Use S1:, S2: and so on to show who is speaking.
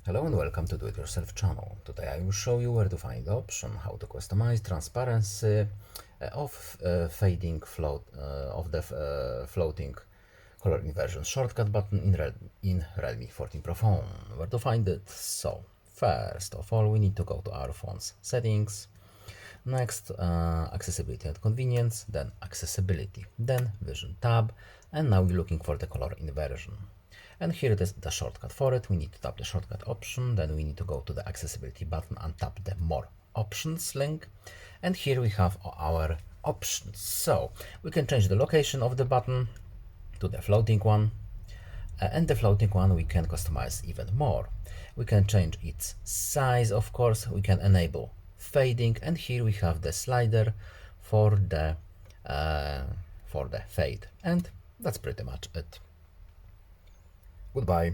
S1: Hello and welcome to Do It Yourself channel. Today I will show you where to find the option how to customize transparency of fading float of the floating color inversion shortcut button in Realme 14 Pro phone. Where to find it? So first of all we need to go to our phone's settings. Next, accessibility and convenience, then accessibility, then vision tab, and now we're looking for the color inversion. And here it is the shortcut for it. We need to tap the shortcut option, then we need to go to the accessibility button and tap the more options link. And here we have our options. So we can change the location of the button to the floating one. And the floating one we can customize even more. We can change its size, of course. We can enable fading, and here we have the slider for the fade. And that's pretty much it. Goodbye.